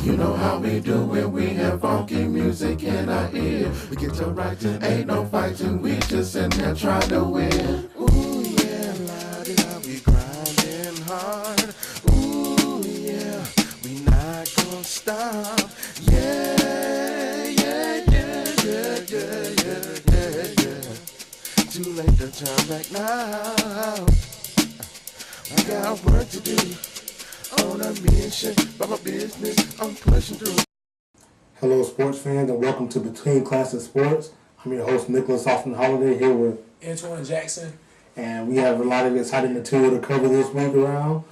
You know how we do when we have funky music in our ear. We get to writing, ain't no fighting, we just in there trying to win. Ooh yeah, la-di-da, we grinding hard. Ooh yeah, we not gonna stop. Yeah, yeah, yeah, yeah, yeah, yeah, yeah, yeah. Too late to turn back now. I got work to do. On a mission, by my business, I'm pushing through. Hello, sports fans, and welcome to Between Classes Sports. I'm your host, Nicholas Austin Holiday, here with Antoine Jackson. And we have a lot of exciting material to cover this week around.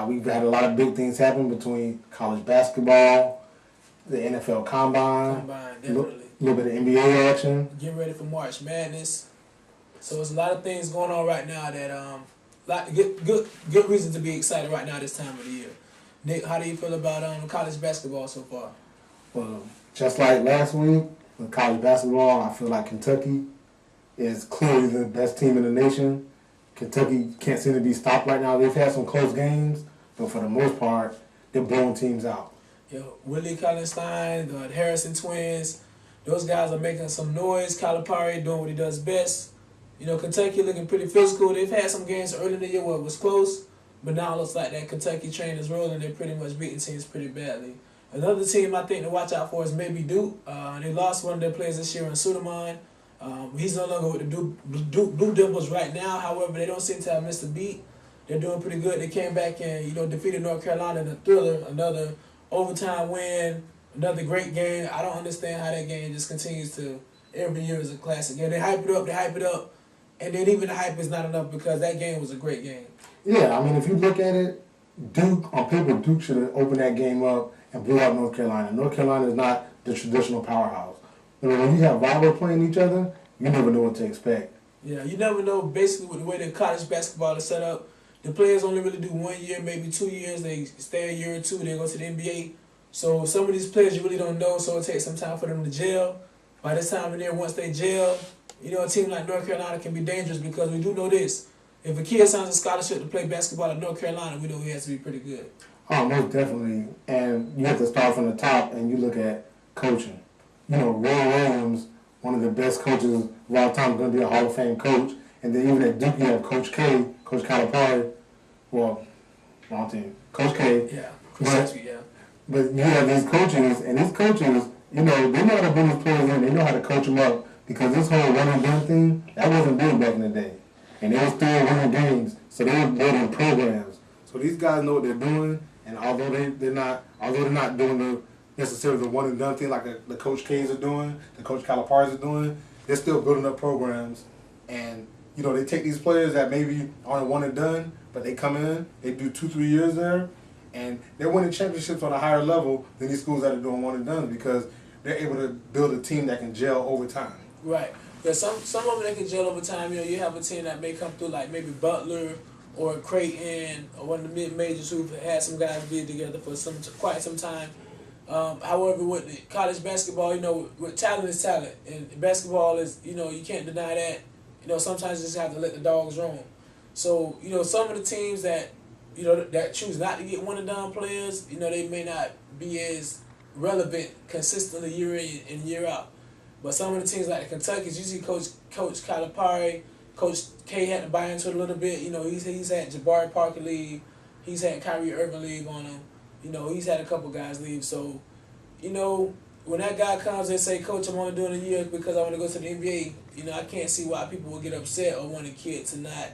We've had a lot of big things happen between college basketball, the NFL Combine, Definitely. A little bit of NBA action. Getting ready for March Madness. So there's a lot of things going on right now that good reason to be excited right now this time of the year. Nick, how do you feel about college basketball so far? Well, just like last week with college basketball, I feel like Kentucky is clearly the best team in the nation. Kentucky can't seem to be stopped right now. They've had some close games, but for the most part, they're blowing teams out. Willie Kallenstein, the Harrison twins, those guys are making some noise. Calipari doing what he does best. Kentucky looking pretty physical. They've had some games early in the year where it was close, but now it looks like that Kentucky train is rolling. They're pretty much beating teams pretty badly. Another team I think to watch out for is maybe Duke. They lost one of their players this year in Suleiman. He's no longer with the Duke Blue Devils right now. However, they don't seem to have missed a beat. They're doing pretty good. They came back and defeated North Carolina in a thriller, another overtime win, another great game. I don't understand how that game just continues to every year is a classic. They hype it up. And then even the hype is not enough because that game was a great game. Yeah, I mean, if you look at it, Duke, on paper, Duke should have opened that game up and blew out North Carolina. North Carolina is not the traditional powerhouse. When you have rivals playing each other, you never know what to expect. Yeah, you never know. Basically, with the way the college basketball is set up, the players only really do 1 year, maybe 2 years. They stay a year or two, they go to the NBA. So some of these players you really don't know, so it takes some time for them to gel. By this time of year, once they gel, a team like North Carolina can be dangerous because we do know this. If a kid signs a scholarship to play basketball at North Carolina, we know he has to be pretty good. Oh, most definitely. And you have to start from the top and you look at coaching. Roy Williams, one of the best coaches of all time, is going to be a Hall of Fame coach. And then even at Duke, you have Coach K, Coach Calipari. Well, wrong team. Coach K. Yeah, But you have these coaches, and these coaches, they know how to bring these players in. They know how to coach them up. Because this whole one and done thing, that wasn't big back in the day. And they were still winning games. So they were building programs. So these guys know what they're doing, and although they're not doing necessarily the one and done thing like the Coach K's are doing, the Coach Calipari's are doing, they're still building up programs. And they take these players that maybe aren't one and done, but they come in, they do 2-3 years there, and they're winning championships on a higher level than these schools that are doing one and done because they're able to build a team that can gel over time. Right. Because some of them they can gel over time. You have a team that may come through like maybe Butler or Creighton or one of the mid-majors who've had some guys be together for quite some time. However, with college basketball, with talent is talent. And basketball is, you can't deny that. Sometimes you just have to let the dogs roam. So, some of the teams that, that choose not to get one-and-done players, they may not be as relevant consistently year in and year out. But some of the teams like the Kentucky's, you see Coach Calipari, Coach K had to buy into it a little bit. He's had Jabari Parker leave. He's had Kyrie Irving leave on him. He's had a couple guys leave. So, when that guy comes and say, Coach, I'm only doing a year because I want to go to the NBA, I can't see why people will get upset or want a kid to not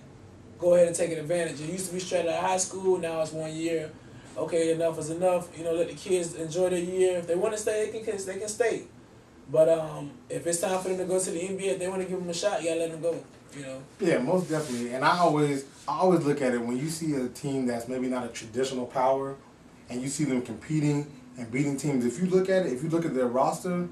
go ahead and take advantage. It used to be straight out of high school. Now it's 1 year. Okay, enough is enough. Let the kids enjoy their year. If they want to stay, they can stay. But if it's time for them to go to the NBA, if they want to give them a shot, you gotta let them go. Yeah, most definitely. And I always look at it when you see a team that's maybe not a traditional power, and you see them competing and beating teams. If you look at their roster,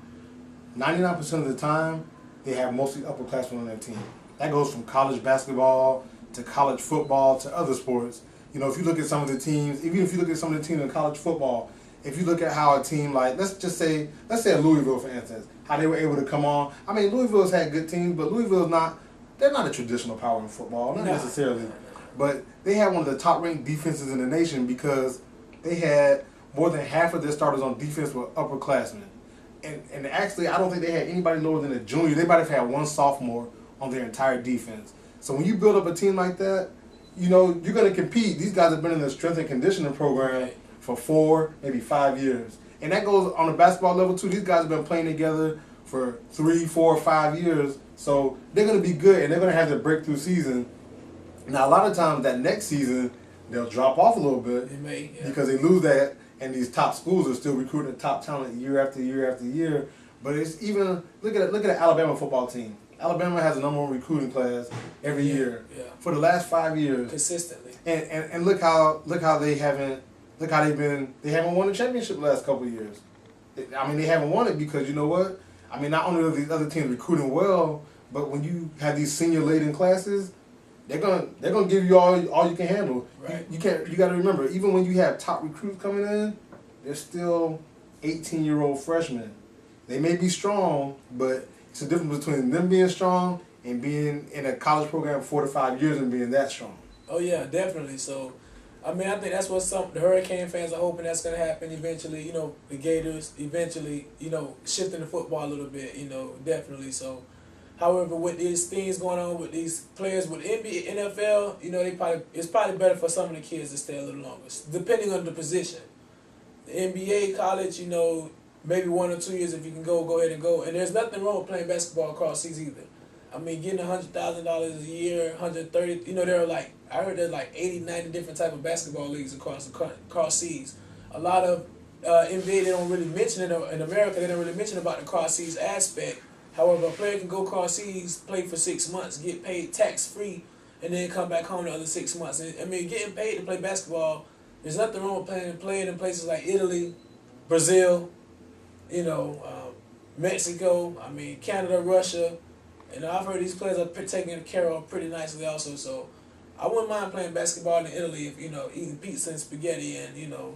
99% of the time they have mostly upperclassmen on their team. That goes from college basketball to college football to other sports. If you look at some of the teams, even if you look at some of the teams in college football. If you look at how a team like, let's say Louisville, for instance, how they were able to come on. I mean, Louisville's had good teams, but they're not a traditional power in football, not necessarily. But they had one of the top-ranked defenses in the nation because they had more than half of their starters on defense were upperclassmen. And actually, I don't think they had anybody lower than a junior. They might have had one sophomore on their entire defense. So when you build up a team like that, you know, you're going to compete. These guys have been in the strength and conditioning program for 4, maybe 5 years. And that goes on the basketball level too. These guys have been playing together for 3, 4, 5 years. So they're going to be good, and they're going to have their breakthrough season. Now, a lot of times that next season, they'll drop off a little bit because they lose that, and these top schools are still recruiting top talent year after year after year. But it's even, look at the Alabama football team. Alabama has a number 1 recruiting class every year for the last 5 years consistently. And look how they haven't won the championship the last couple of years. I mean, they haven't won it because you know what? I mean, not only are these other teams recruiting well, but when you have these senior laden classes, they're gonna give you all you can handle. Right. You got to remember, even when you have top recruits coming in, they're still 18-year-old freshmen. They may be strong, but it's a difference between them being strong and being in a college program 4 to 5 years and being that strong. Oh yeah, definitely. So, I mean, I think that's what the Hurricane fans are hoping that's going to happen eventually. You know, the Gators eventually, you know, shifting the football a little bit. You know, definitely. So, however, with these things going on with these players with NBA, NFL, you know, it's probably better for some of the kids to stay a little longer, depending on the position. The NBA, college, you know, maybe 1 or 2 years if you can go ahead and go. And there's nothing wrong with playing basketball across seas either. I mean, getting $100,000 a year, 130. You know, I heard there's like 80, 90 different type of basketball leagues across seas. A lot of NBA, they don't really mention it in America. They don't really mention about the cross seas aspect. However, a player can go cross seas, play for 6 months, get paid tax free, and then come back home the other 6 months. And, I mean, getting paid to play basketball, there's nothing wrong with playing in places like Italy, Brazil, you know, Mexico. I mean, Canada, Russia. And I've heard these players are taken care of pretty nicely also. So I wouldn't mind playing basketball in Italy if, you know, eating pizza and spaghetti and, you know,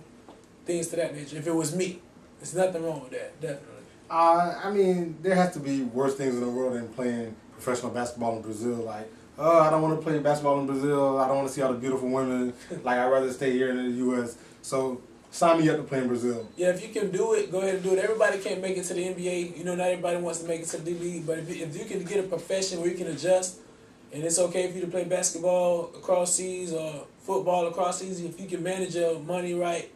things to that nature. If it was me, there's nothing wrong with that, definitely. I mean, there has to be worse things in the world than playing professional basketball in Brazil. Like, oh, I don't want to play basketball in Brazil. I don't want to see all the beautiful women. Like, I'd rather stay here in the U.S. So sign me up to play in Brazil. Yeah, if you can do it, go ahead and do it. Everybody can't make it to the NBA. You know, not everybody wants to make it to the D-League. But if you can get a profession where you can adjust, and it's okay for you to play basketball across seas or football across seas, if you can manage your money right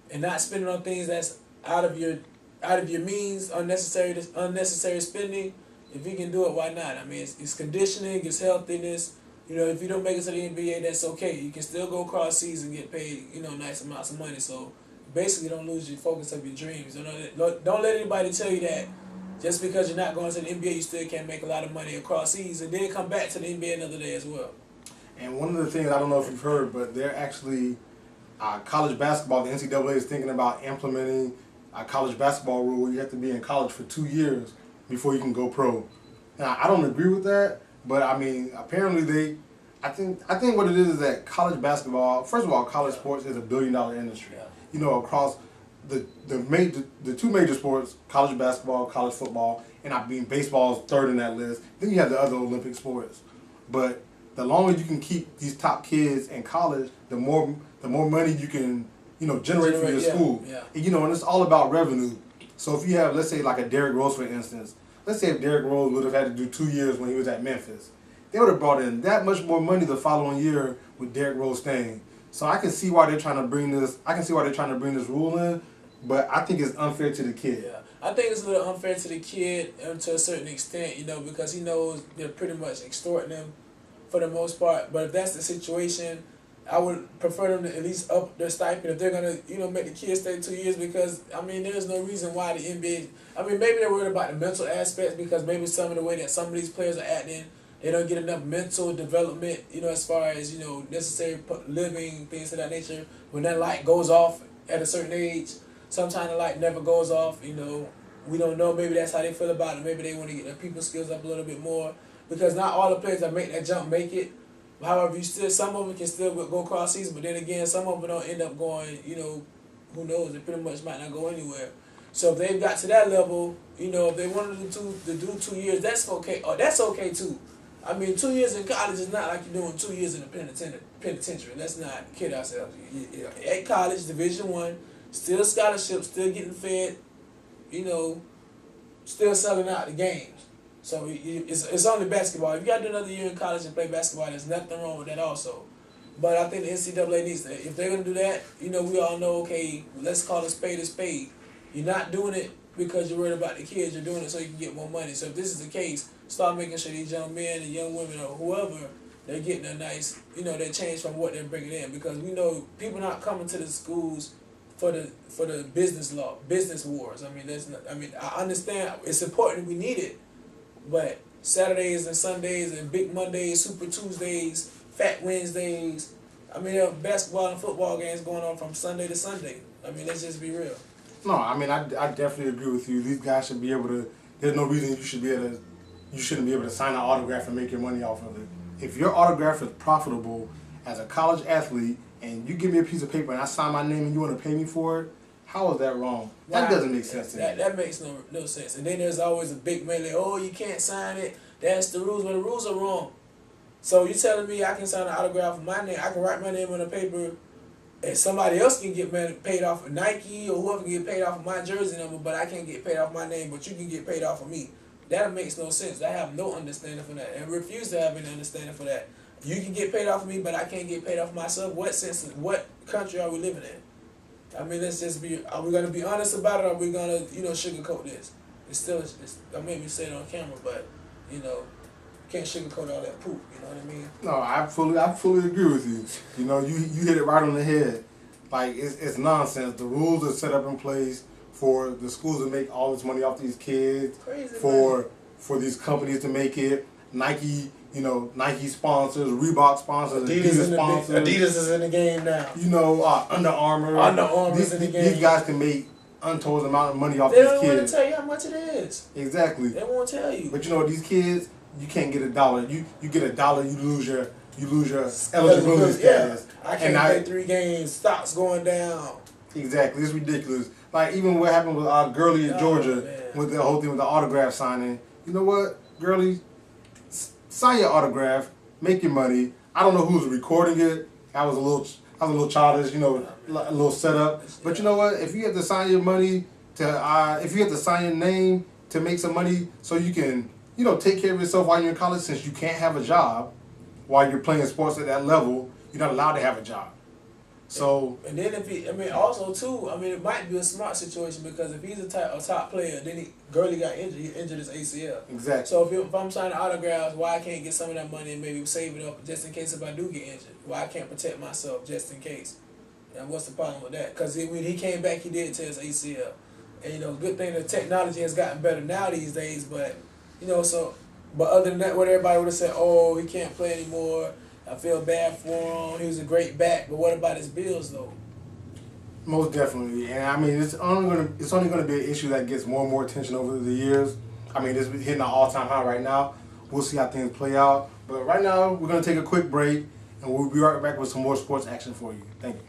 and not spend it on things that's out of your means, unnecessary spending, if you can do it, why not? I mean, it's conditioning, it's healthiness. You know, if you don't make it to the NBA, that's okay. You can still go across seas and get paid, you know, nice amounts of money. So basically, don't lose your focus of your dreams. Don't let anybody tell you that just because you're not going to the NBA, you still can't make a lot of money across seas and then come back to the NBA another day as well. And one of the things, I don't know if you've heard, but they're actually college basketball. The NCAA is thinking about implementing a college basketball rule where you have to be in college for 2 years before you can go pro. Now, I don't agree with that, but I mean, apparently I think what it is that college basketball, first of all, college sports is $1 billion industry. Yeah. You know, across the 2 major sports, college basketball, college football, and I mean, baseball is third in that list. Then you have the other Olympic sports. But the longer you can keep these top kids in college, the more money you can, you know, generate for your school. Yeah. And, you know, and it's all about revenue. So if you have, let's say, like a Derrick Rose, for instance, let's say if Derrick Rose would have had to do 2 years when he was at Memphis, they would have brought in that much more money the following year with Derrick Rose staying. So I can see why they're trying to bring this. I can see why they're trying to bring this rule in, but I think it's unfair to the kid. Yeah, I think it's a little unfair to the kid to a certain extent, you know, because he knows they're pretty much extorting him for the most part. But if that's the situation, I would prefer them to at least up their stipend if they're gonna, you know, make the kids stay 2 years, because I mean, there's no reason why the NBA. I mean, maybe they're worried about the mental aspects because maybe some of the way that some of these players are acting, they don't get enough mental development, you know, as far as, you know, necessary living, things of that nature. When that light goes off at a certain age, sometimes the light never goes off, you know. We don't know. Maybe that's how they feel about it. Maybe they want to get their people skills up a little bit more, because not all the players that make that jump make it. However, some of them can still go cross season, but then again, some of them don't end up going, you know, who knows, they pretty much might not go anywhere. So if they've got to that level, you know, if they wanted to do 2 years, that's okay. Oh, that's okay too. I mean, 2 years in college is not like you're doing 2 years in a penitentiary. Let's not kid ourselves. At college, Division I, still scholarships, still getting fed, you know, still selling out the games. So it's only basketball. If you got to do another year in college and play basketball, there's nothing wrong with that also. But I think the NCAA needs to, if they're going to do that, you know, we all know, okay, let's call a spade a spade. You're not doing it because you're worried about the kids. You're doing it so you can get more money. So if this is the case, start making sure these young men and young women or whoever, they're getting a nice, you know, they change from what they're bringing in. Because we know people not coming to the schools for the business wars. I mean, I understand it's important, we need it, but Saturdays and Sundays and Big Mondays, Super Tuesdays, Fat Wednesdays, I mean, there are basketball and football games going on from Sunday to Sunday. I mean, let's just be real. No, I mean, I definitely agree with you. These guys should be able to. There's no reason you shouldn't be able to sign an autograph and make your money off of it. If your autograph is profitable as a college athlete, and you give me a piece of paper and I sign my name and you want to pay me for it, how is that wrong? That doesn't make sense to me. That makes no sense. And then there's always a big melee. Oh, you can't sign it. That's the rules. But the rules are wrong. So you telling me I can sign an autograph with my name? I can write my name on the paper, and somebody else can get paid off of Nike or whoever can get paid off of my jersey number, but I can't get paid off my name, but you can get paid off of me. That makes no sense. I have no understanding for that, and refuse to have any understanding for that. You can get paid off of me, but I can't get paid off of myself. What sense? What country are we living in? I mean, let's just be. Are we gonna be honest about it, or are we gonna, sugarcoat this? I made me say it on camera, but can't sugarcoat all that poop. You know what I mean? No, I fully agree with you. You hit it right on the head. Like it's nonsense. The rules are set up in place for the schools to make all this money off these kids. Crazy, for these companies to make it. Nike sponsors, Reebok sponsors, Adidas sponsors. Adidas is in the game now. Under Armour. Under Armour is in the game. These guys can make untold amount of money off they these kids. They don't want to tell you how much it is. Exactly. They won't tell you. But these kids, you can't get $1. You get $1, you lose your eligibility status. Yeah. I can't play 3 games. Stocks going down. Exactly. It's ridiculous. Like even what happened with Gurley in Georgia with the whole thing with the autograph signing. You know what, Gurley? Sign your autograph, make your money. I don't know who's recording it. I was a little childish, a little setup. But you know what? If you have to sign your money if you have to sign your name to make some money, so you can, take care of yourself while you're in college, since you can't have a job while you're playing sports at that level, you're not allowed to have a job. So and then it might be a smart situation, because if he's a top player, then Gurley got injured. He injured his ACL. Exactly. So if I'm signing autographs, why I can't get some of that money and maybe save it up just in case if I do get injured? Why I can't protect myself just in case? And what's the problem with that? Because when he came back, he did tear his ACL. And good thing the technology has gotten better now these days. But but other than that, what everybody would have said, oh, he can't play anymore. I feel bad for him. He was a great back, but what about his bills though? Most definitely, and I mean it's only gonna be an issue that gets more and more attention over the years. I mean, it's hitting an all-time high right now. We'll see how things play out. But right now, we're gonna take a quick break, and we'll be right back with some more sports action for you. Thank you.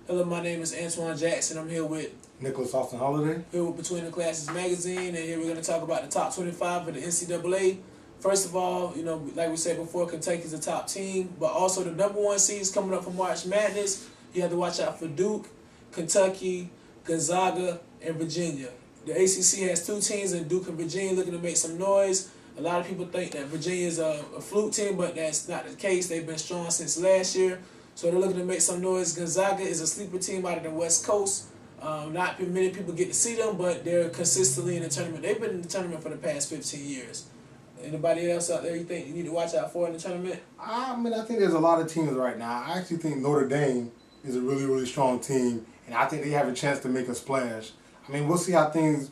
Hello, my name is Antoine Jackson. I'm here with Nicholas Austin Holiday. Here with Between the Classes magazine, and here we're gonna talk about the top 25 of the NCAA. First of all, like we said before, Kentucky's the top team, but also the number 1 seeds coming up for March Madness. You have to watch out for Duke, Kentucky, Gonzaga, and Virginia. The ACC has 2 teams in Duke and Virginia looking to make some noise. A lot of people think that Virginia is a fluke team, but that's not the case. They've been strong since last year, so they're looking to make some noise. Gonzaga is a sleeper team out of the West Coast. Not many people get to see them, but they're consistently in the tournament. They've been in the tournament for the past 15 years. Anybody else out there you think you need to watch out for in the tournament? I mean, I think there's a lot of teams right now. I actually think Notre Dame is a really, really strong team, and I think they have a chance to make a splash. I mean, we'll see how things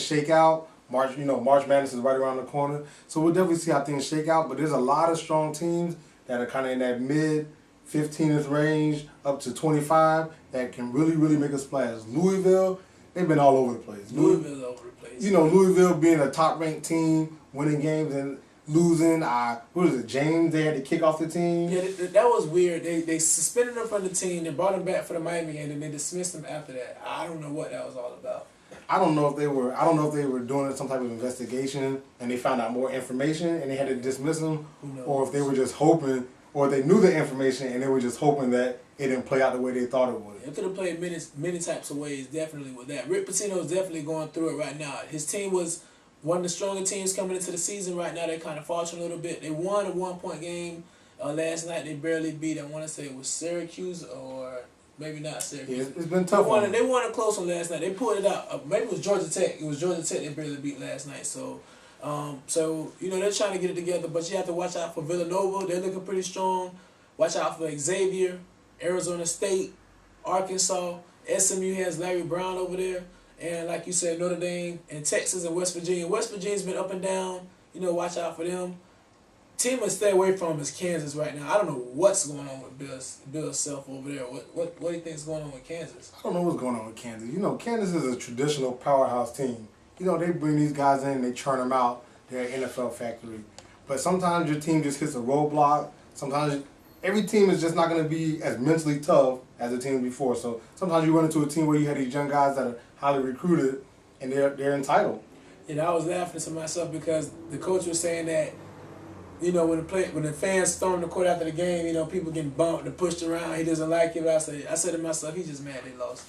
shake out. March Madness is right around the corner, so we'll definitely see how things shake out. But there's a lot of strong teams that are kind of in that mid 15th range up to 25 that can really, really make a splash. Louisville, they've been all over the place. Louisville's all over the place. Louisville being a top-ranked team, winning games and losing. What was it, James? They had to kick off the team. Yeah, that was weird. They suspended him from the team. They brought him back for the Miami game, and they dismissed him after that. I don't know what that was all about. I don't know if they were doing some type of investigation and they found out more information and they had to dismiss him, or if they were just hoping, or they knew the information and they were just hoping that it didn't play out the way they thought it would. It could have played many types of ways, definitely with that. Rick Pitino is definitely going through it right now. His team was one of the stronger teams coming into the season. Right now, they're kind of faltering a little bit. They won a 1-point game last night. They barely beat, I want to say it was Syracuse or maybe not Syracuse. Yeah, it's been tough. They won a close one last night. They pulled it out. Maybe it was Georgia Tech. It was Georgia Tech they barely beat last night. So, they're trying to get it together. But you have to watch out for Villanova. They're looking pretty strong. Watch out for Xavier, Arizona State, Arkansas. SMU has Larry Brown over there. And like you said, Notre Dame and Texas and West Virginia. West Virginia's been up and down. Watch out for them. Team to stay away from is Kansas right now. I don't know what's going on with Bill's self over there. What do you think is going on with Kansas? I don't know what's going on with Kansas. Kansas is a traditional powerhouse team. They bring these guys in, they churn them out. They're an NFL factory. But sometimes your team just hits a roadblock. Sometimes every team is just not going to be as mentally tough as the team before. So sometimes you run into a team where you have these young guys that are highly recruited and they're entitled. I was laughing to myself because the coach was saying that, when the fans storm the court after the game, people getting bumped and pushed around, he doesn't like it. I said to myself, he's just mad they lost.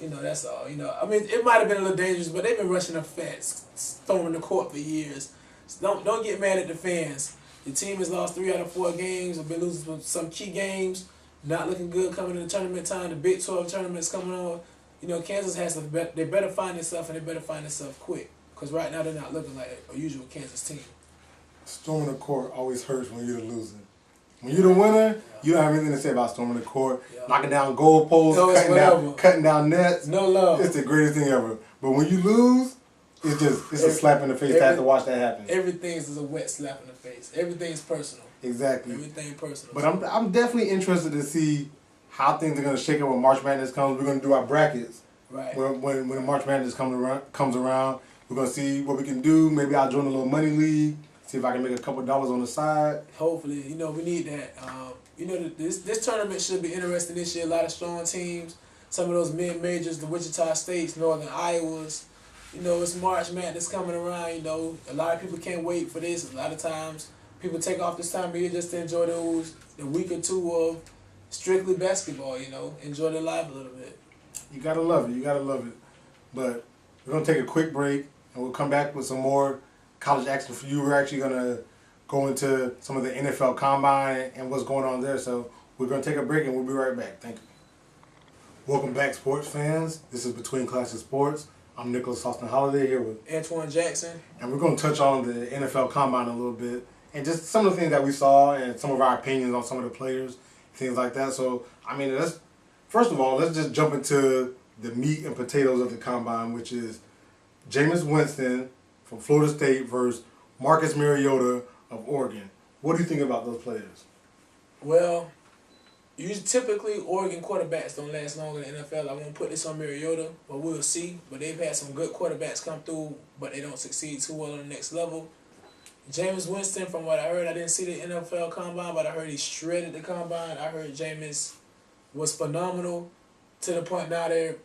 That's all. I mean, it might have been a little dangerous, but they've been rushing the fans, storming the court for years. So don't get mad at the fans. The team has lost 3 out of 4 games, have been losing some key games, not looking good coming in the tournament time. The Big 12 tournament's coming on. Kansas has to, they better find themselves, and they better find themselves quick. Because right now they're not looking like a usual Kansas team. Storming the court always hurts when you're the loser. When you're the winner, you don't have anything to say about storming the court, knocking down goalposts, cutting down nets. No love. It's the greatest thing ever. But when you lose, it's a slap in the face to have to watch that happen. Everything is a wet slap in the face. Everything's personal. Exactly. Everything personal. But I'm definitely interested to see how things are going to shake up when March Madness comes. We're going to do our brackets. Right. When March Madness comes around, we're going to see what we can do. Maybe I'll join a little money league. See if I can make a couple dollars on the side. Hopefully, we need that. This tournament should be interesting this year. A lot of strong teams. Some of those mid-majors, the Wichita States, Northern Iowas. It's March Madness coming around. A lot of people can't wait for this. A lot of times, people take off this time of year just to enjoy the week or two of strictly basketball. Enjoy their life a little bit. You gotta love it. But we're gonna take a quick break, and we'll come back with some more college action for you. We're actually going to go into some of the NFL Combine and what's going on there. So we're going to take a break and we'll be right back. Thank you. Welcome back, sports fans. This is Between Classes Sports. I'm Nicholas Austin Holiday here with Antoine Jackson. And we're going to touch on the NFL Combine a little bit and just some of the things that we saw and some of our opinions on some of the players, things like that. So, first of all, let's just jump into the meat and potatoes of the Combine, which is Jameis Winston from Florida State versus Marcus Mariota of Oregon. What do you think about those players? Well, typically Oregon quarterbacks don't last long in the NFL. I won't put this on Mariota, but we'll see. But they've had some good quarterbacks come through, but they don't succeed too well on the next level. Jameis Winston, from what I heard, I didn't see the NFL Combine, but I heard he shredded the Combine. I heard Jameis was phenomenal to the point now they're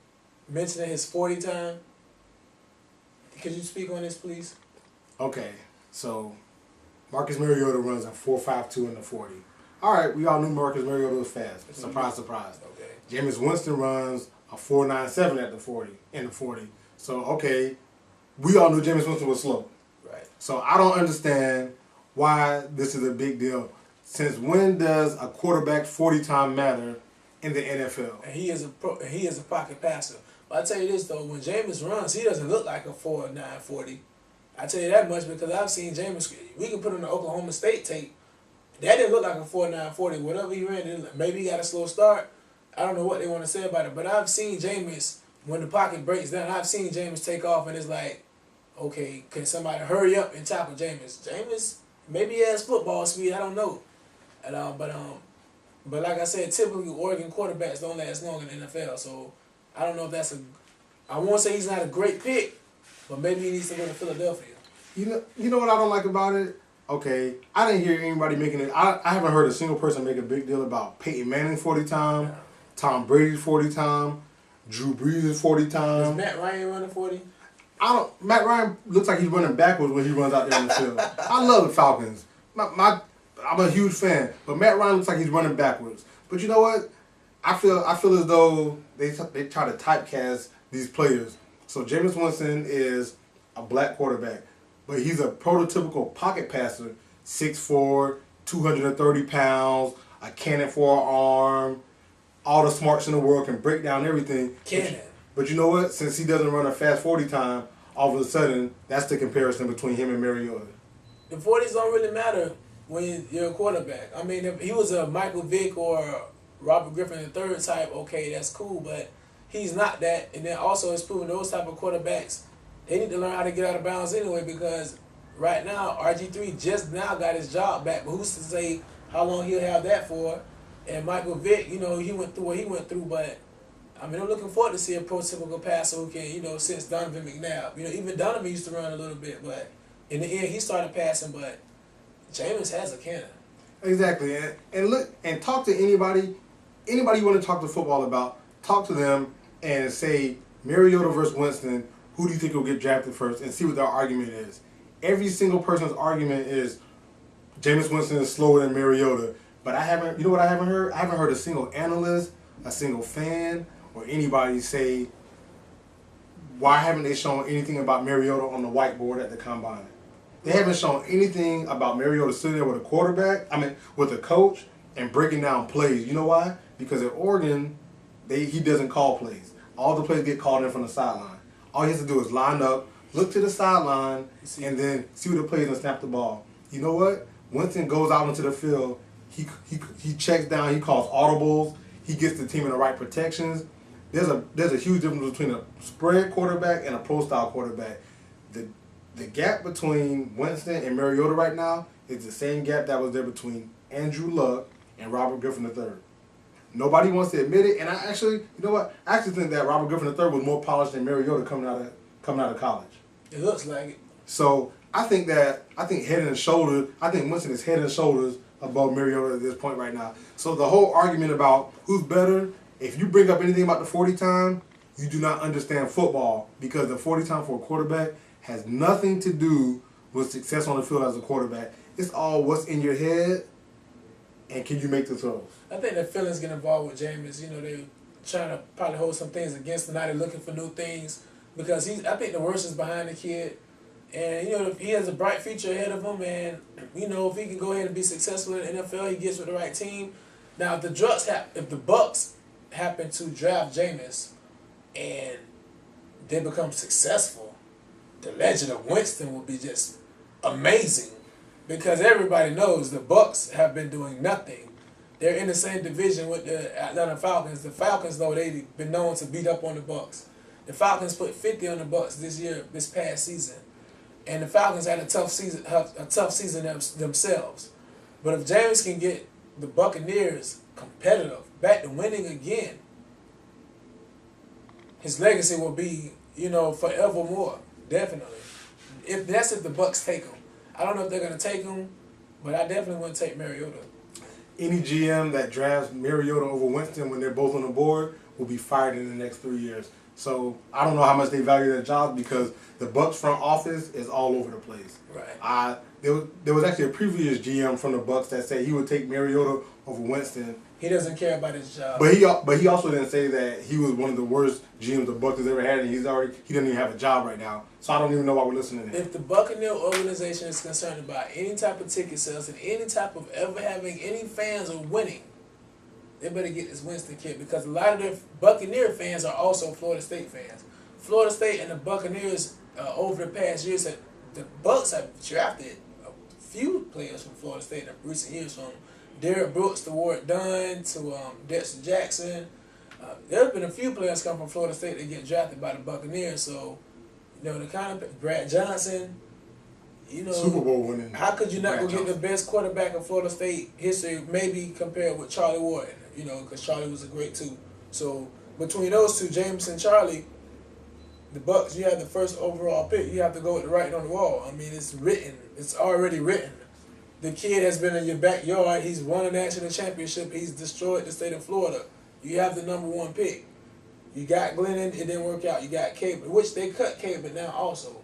mentioning his 40 time. Could you speak on this, please? Okay, so Marcus Mariota runs a 4.52 in the 40. All right, we all knew Marcus Mariota was fast. Surprise, surprise. Okay. Jameis Winston runs a 4.97 at the 40 in the 40. So okay, we all knew Jameis Winston was slow. Right. So I don't understand why this is a big deal. Since when does a quarterback 40 time matter in the NFL? And he is a pocket passer. But I tell you this though, when Jameis runs, he doesn't look like a 4.9 40. I tell you that much because I've seen Jameis. We can put on the Oklahoma State tape. That didn't look like a 4.9 40. Whatever he ran, maybe he got a slow start. I don't know what they want to say about it, but I've seen Jameis when the pocket breaks down. I've seen Jameis take off, and it's like, okay, can somebody hurry up and tackle Jameis? Jameis, maybe he has football speed. I don't know. But like I said, typically Oregon quarterbacks don't last long in the NFL. So I don't know if that's a. I won't say he's not a great pick, but maybe he needs to go to Philadelphia. You know what I don't like about it? Okay, I didn't hear anybody making it. I haven't heard a single person make a big deal about Peyton Manning 40 time, yeah. Tom Brady's 40 time, Drew Brees' 40 time. Is Matt Ryan running 40? Matt Ryan looks like he's running backwards when he runs out there in the field. I love the Falcons. I'm a huge fan. But Matt Ryan looks like he's running backwards. But you know what? I feel as though they try to typecast these players. So Jameis Winston is a black quarterback, but he's a prototypical pocket passer, 6'4", 230 pounds, a cannon for an arm, all the smarts in the world, can break down everything. Cannon. But you know what? Since he doesn't run a fast 40 time, all of a sudden, that's the comparison between him and Mariota. The 40s don't really matter when you're a quarterback. I mean, if he was a Michael Vick or Robert Griffin III type, okay, that's cool, but he's not that. And then also it's proven those type of quarterbacks, they need to learn how to get out of bounds anyway, because right now, RG3 just now got his job back, but who's to say how long he'll have that for? And Michael Vick, he went through what he went through, but I mean, I'm looking forward to see a prototypical passer who can, since Donovan McNabb. Even Donovan used to run a little bit, but in the end, he started passing, but Jameis has a cannon. Exactly. And look, and talk to anybody you want to talk to football about, talk to them and say, Mariota versus Winston, who do you think will get drafted first, and see what their argument is. Every single person's argument is Jameis Winston is slower than Mariota. But you know what I haven't heard? I haven't heard a single analyst, a single fan, or anybody say, why haven't they shown anything about Mariota on the whiteboard at the combine? They haven't shown anything about Mariota sitting there with with a coach and breaking down plays. You know why? Because at Oregon, he doesn't call plays. All the plays get called in from the sideline. All he has to do is line up, look to the sideline, and then see what the plays and snap the ball. You know what? Winston goes out into the field. He checks down. He calls audibles. He gets the team in the right protections. There's a huge difference between a spread quarterback and a pro style quarterback. The gap between Winston and Mariota right now is the same gap that was there between Andrew Luck and Robert Griffin III. Nobody wants to admit it, and I actually think that Robert Griffin III was more polished than Mariota coming out of college. It looks like it. So I think Winston is head and shoulders above Mariota at this point right now. So the whole argument about who's better, if you bring up anything about the 40 time, you do not understand football, because the 40 time for a quarterback has nothing to do with success on the field as a quarterback. It's all what's in your head and can you make the throws. I think the feelings get involved with Jameis. They're trying to probably hold some things against him. Now they're looking for new things, because I think the worst is behind the kid. And, he has a bright future ahead of him. And, if he can go ahead and be successful in the NFL, he gets with the right team. Now, if the Bucks happen to draft Jameis and they become successful, the legend of Winston will be just amazing, because everybody knows the Bucks have been doing nothing. They're in the same division with the Atlanta Falcons. The Falcons, though, they've been known to beat up on the Bucks. The Falcons put 50 on the Bucks this past season, and the Falcons had a tough season themselves. But if James can get the Buccaneers competitive, back to winning again, his legacy will be, forevermore. Definitely. If the Bucks take him. I don't know if they're going to take him, but I definitely want to take Mariota. Any GM that drafts Mariota over Winston when they're both on the board will be fired in the next 3 years. So I don't know how much they value their jobs, because the Bucks front office is all over the place. Right. There was actually a previous GM from the Bucks that said he would take Mariota over Winston. He doesn't care about his job. But he also didn't say that he was one of the worst GMs the Bucks has ever had, and he doesn't even have a job right now. So I don't even know why we're listening to him. If the Buccaneer organization is concerned about any type of ticket sales and any type of ever having any fans or winning, they better get this Winston kid, because a lot of their Buccaneer fans are also Florida State fans. Florida State and the Buccaneers over the past years, the Bucks have drafted a few players from Florida State in recent years, from Derrick Brooks to Ward Dunn to Dexter Jackson. There have been a few players come from Florida State that get drafted by the Buccaneers. So, the kind of Brad Johnson, Super Bowl winning. How could you not Brad go get the Johnson. best quarterback in Florida State history, maybe compared with Charlie Ward, because Charlie was a great too. So between those two, James and Charlie, the Bucks, you have the first overall pick. You have to go with the writing on the wall. I mean, it's written. It's already written. The kid has been in your backyard. He's won a national championship. He's destroyed the state of Florida. You have the #1 pick. You got Glennon. It didn't work out. You got Cape, which they cut Cape now also.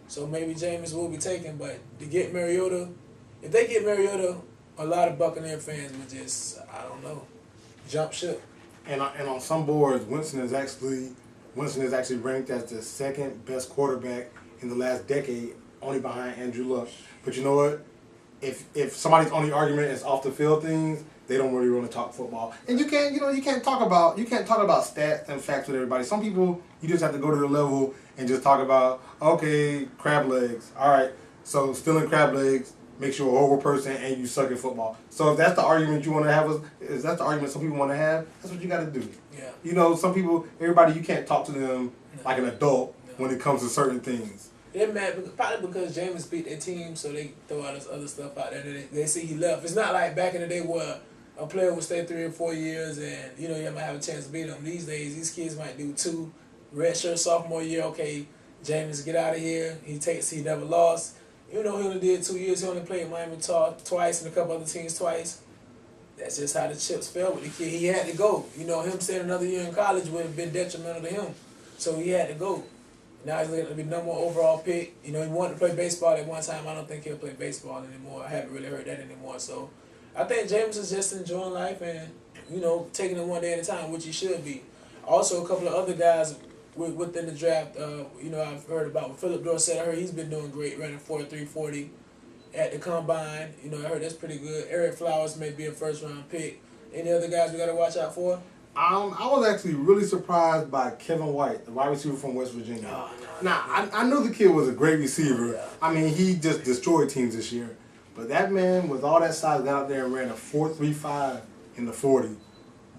So maybe Jameis will be taken. But to get Mariota, if they get Mariota, a lot of Buccaneer fans would just, I don't know, jump ship. And on some boards, Winston is actually ranked as the second best quarterback in the last decade, only behind Andrew Luck. But you know what? If somebody's only argument is off the field things, they don't really want to talk football. And you can't talk about stats and facts with everybody. Some people you just have to go to the level and just talk about, okay, crab legs. All right, so stealing crab legs makes you a horrible person and you suck at football. So if that's the argument you want to have, is that's the argument some people want to have, that's what you got to do. Yeah. You know, some people, everybody, you can't talk to them like an adult when it comes to certain things. They're mad probably because Jameis beat their team, so they throw out this other stuff out there. They see he left. It's not like back in the day where a player would stay 3 or 4 years and, you know, you might have a chance to beat them. These days, these kids might do 2 redshirt sophomore year. Okay, Jameis, get out of here. He never lost. You know, he only did 2 years. He only played Miami twice and a couple other teams twice. That's just how the chips fell with the kid. He had to go. You know, him staying another year in college would have been detrimental to him. So he had to go. Now he's going to be number 1 overall pick. You know, he wanted to play baseball at one time. I don't think he'll play baseball anymore. I haven't really heard that anymore. So I think James is just enjoying life and, you know, taking it one day at a time, which he should be. Also, a couple of other guys within the draft, you know, I've heard about Philip Dorsett. I heard he's been doing great, running 4.340 at the combine. You know, I heard that's pretty good. Eric Flowers may be a first-round pick. Any other guys we got to watch out for? I was actually really surprised by Kevin White, the wide receiver from West Virginia. Oh, Now, I knew the kid was a great receiver. Yeah. I mean, he just destroyed teams this year. But that man, with all that size, got out there and ran a 4.35 in the 40,